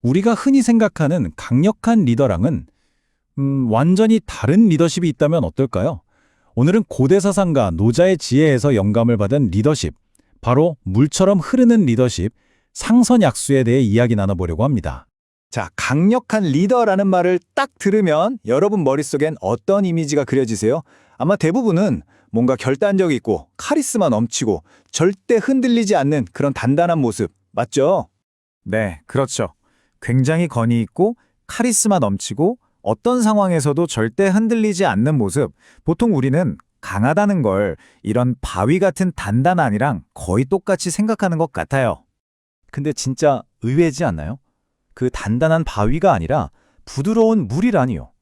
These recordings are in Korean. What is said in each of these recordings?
우리가 흔히 생각하는 강력한 리더랑은 완전히 다른 리더십이 있다면 어떨까요? 오늘은 고대 사상가 노자의 지혜에서 영감을 받은 리더십, 바로 물처럼 흐르는 리더십, 상선약수에 대해 이야기 나눠보려고 합니다. 자, 강력한 리더라는 말을 딱 들으면 여러분 머릿속엔 어떤 이미지가 그려지세요? 아마 대부분은 뭔가 결단력 있고 카리스마 넘치고 절대 흔들리지 않는 그런 단단한 모습, 맞죠? 네, 그렇죠. 굉장히 건의 있고 카리스마 넘치고 어떤 상황에서도 절대 흔들리지 않는 모습. 보통 우리는 강하다는 걸 이런 바위 같은 단단함이랑 거의 똑같이 생각하는 것 같아요. 근데 진짜 의외지 않나요? 그 단단한 바위가 아니라 부드러운 물이라니요.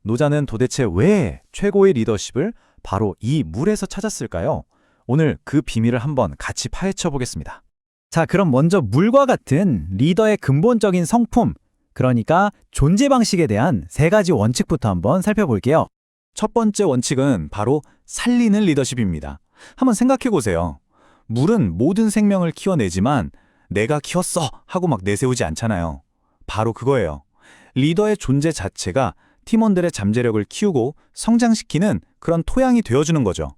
노자는 도대체 왜 최고의 리더십을 바로 이 물에서 찾았을까요? 오늘 그 비밀을 한번 같이 파헤쳐 보겠습니다. 자, 그럼 먼저 물과 같은 리더의 근본적인 성품, 그러니까 존재 방식에 대한 세 가지 원칙부터 한번 살펴볼게요. 첫 번째 원칙은 바로 살리는 리더십입니다. 한번 생각해 보세요. 물은 모든 생명을 키워내지만 내가 키웠어 하고 막 내세우지 않잖아요. 바로 그거예요. 리더의 존재 자체가 팀원들의 잠재력을 키우고 성장시키는 그런 토양이 되어주는 거죠.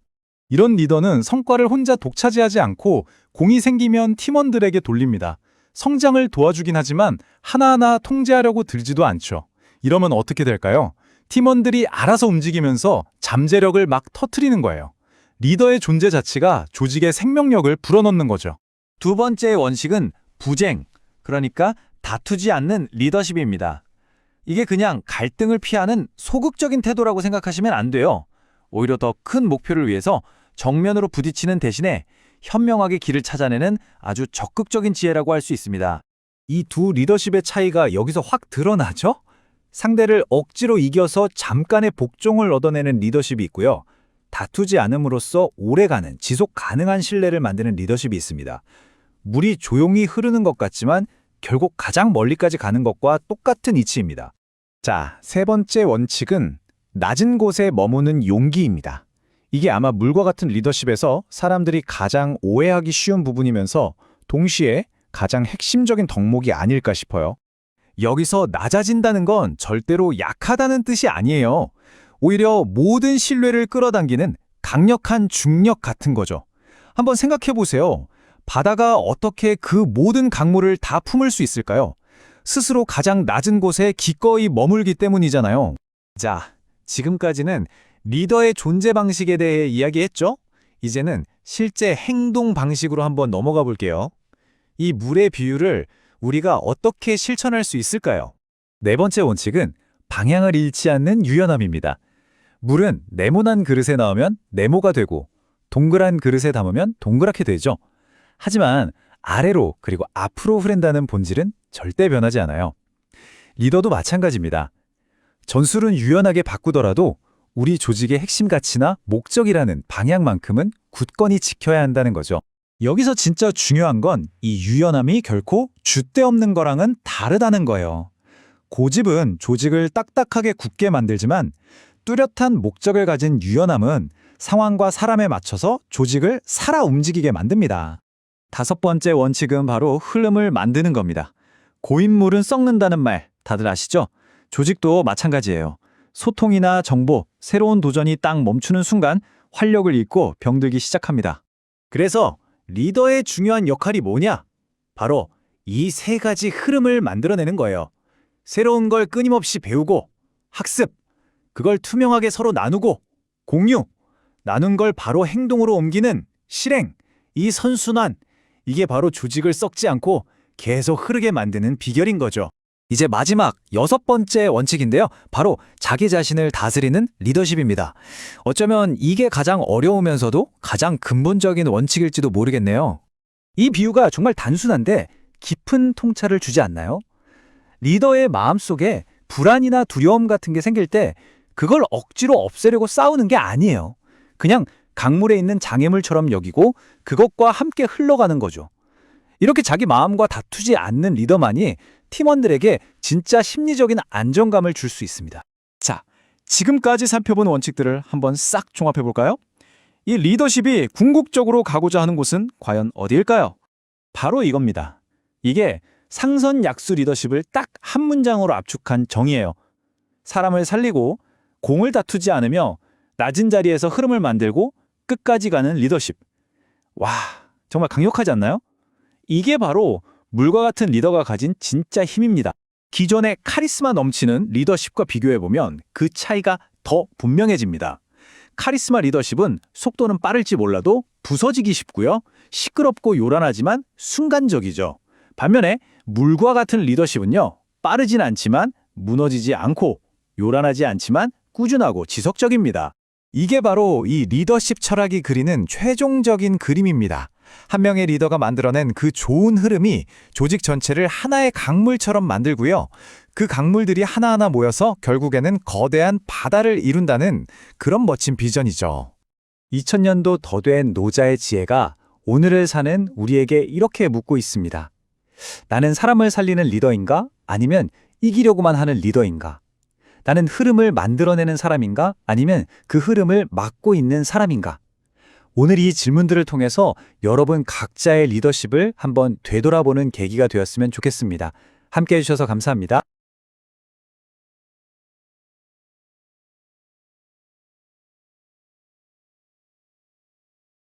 이런 리더는 성과를 혼자 독차지하지 않고 공이 생기면 팀원들에게 돌립니다. 성장을 도와주긴 하지만 하나하나 통제하려고 들지도 않죠. 이러면 어떻게 될까요? 팀원들이 알아서 움직이면서 잠재력을 막 터트리는 거예요. 리더의 존재 자체가 조직의 생명력을 불어넣는 거죠. 두 번째 원칙은 부쟁, 그러니까 다투지 않는 리더십입니다. 이게 그냥 갈등을 피하는 소극적인 태도라고 생각하시면 안 돼요. 오히려 더 큰 목표를 위해서 정면으로 부딪히는 대신에 현명하게 길을 찾아내는 아주 적극적인 지혜라고 할 수 있습니다. 이 두 리더십의 차이가 여기서 확 드러나죠? 상대를 억지로 이겨서 잠깐의 복종을 얻어내는 리더십이 있고요. 다투지 않음으로써 오래가는 지속 가능한 신뢰를 만드는 리더십이 있습니다. 물이 조용히 흐르는 것 같지만 결국 가장 멀리까지 가는 것과 똑같은 이치입니다. 자, 세 번째 원칙은 낮은 곳에 머무는 용기입니다. 이게 아마 물과 같은 리더십에서 사람들이 가장 오해하기 쉬운 부분이면서 동시에 가장 핵심적인 덕목이 아닐까 싶어요. 여기서 낮아진다는 건 절대로 약하다는 뜻이 아니에요. 오히려 모든 신뢰를 끌어당기는 강력한 중력 같은 거죠. 한번 생각해 보세요. 바다가 어떻게 그 모든 강물을 다 품을 수 있을까요? 스스로 가장 낮은 곳에 기꺼이 머물기 때문이잖아요. 자, 지금까지는 리더의 존재 방식에 대해 이야기했죠? 이제는 실제 행동 방식으로 한번 넘어가 볼게요. 이 물의 비유를 우리가 어떻게 실천할 수 있을까요? 네 번째 원칙은 방향을 잃지 않는 유연함입니다. 물은 네모난 그릇에 넣으면 네모가 되고 동그란 그릇에 담으면 동그랗게 되죠. 하지만 아래로 그리고 앞으로 흐른다는 본질은 절대 변하지 않아요. 리더도 마찬가지입니다. 전술은 유연하게 바꾸더라도 우리 조직의 핵심 가치나 목적이라는 방향만큼은 굳건히 지켜야 한다는 거죠. 여기서 진짜 중요한 건 이 유연함이 결코 줏대 없는 거랑은 다르다는 거예요. 고집은 조직을 딱딱하게 굳게 만들지만 뚜렷한 목적을 가진 유연함은 상황과 사람에 맞춰서 조직을 살아 움직이게 만듭니다. 다섯 번째 원칙은 바로 흐름을 만드는 겁니다. 고인물은 썩는다는 말 다들 아시죠? 조직도 마찬가지예요. 소통이나 정보, 새로운 도전이 딱 멈추는 순간 활력을 잃고 병들기 시작합니다. 그래서 리더의 중요한 역할이 뭐냐? 바로 이 세 가지 흐름을 만들어내는 거예요. 새로운 걸 끊임없이 배우고, 학습, 그걸 투명하게 서로 나누고, 공유, 나눈 걸 바로 행동으로 옮기는 실행, 이 선순환, 이게 바로 조직을 썩지 않고 계속 흐르게 만드는 비결인 거죠. 이제 마지막 여섯 번째 원칙인데요. 바로 자기 자신을 다스리는 리더십입니다. 어쩌면 이게 가장 어려우면서도 가장 근본적인 원칙일지도 모르겠네요. 이 비유가 정말 단순한데 깊은 통찰을 주지 않나요? 리더의 마음속에 불안이나 두려움 같은 게 생길 때 그걸 억지로 없애려고 싸우는 게 아니에요. 그냥 강물에 있는 장애물처럼 여기고 그것과 함께 흘러가는 거죠. 이렇게 자기 마음과 다투지 않는 리더만이 팀원들에게 진짜 심리적인 안정감을 줄 수 있습니다. 자, 지금까지 살펴본 원칙들을 한번 싹 종합해 볼까요? 이 리더십이 궁극적으로 가고자 하는 곳은 과연 어디일까요? 바로 이겁니다. 이게 상선약수 리더십을 딱 한 문장으로 압축한 정의예요. 사람을 살리고 공을 다투지 않으며 낮은 자리에서 흐름을 만들고 끝까지 가는 리더십. 와, 정말 강력하지 않나요? 이게 바로 물과 같은 리더가 가진 진짜 힘입니다. 기존의 카리스마 넘치는 리더십과 비교해보면 그 차이가 더 분명해집니다. 카리스마 리더십은 속도는 빠를지 몰라도 부서지기 쉽고요. 시끄럽고 요란하지만 순간적이죠. 반면에 물과 같은 리더십은요. 빠르진 않지만 무너지지 않고 요란하지 않지만 꾸준하고 지속적입니다. 이게 바로 이 리더십 철학이 그리는 최종적인 그림입니다. 한 명의 리더가 만들어낸 그 좋은 흐름이 조직 전체를 하나의 강물처럼 만들고요. 그 강물들이 하나하나 모여서 결국에는 거대한 바다를 이룬다는 그런 멋진 비전이죠. 2000년도 더 된 노자의 지혜가 오늘을 사는 우리에게 이렇게 묻고 있습니다. 나는 사람을 살리는 리더인가? 아니면 이기려고만 하는 리더인가? 나는 흐름을 만들어내는 사람인가? 아니면 그 흐름을 막고 있는 사람인가? 오늘 이 질문들을 통해서 여러분 각자의 리더십을 한번 되돌아보는 계기가 되었으면 좋겠습니다. 함께 해주셔서 감사합니다.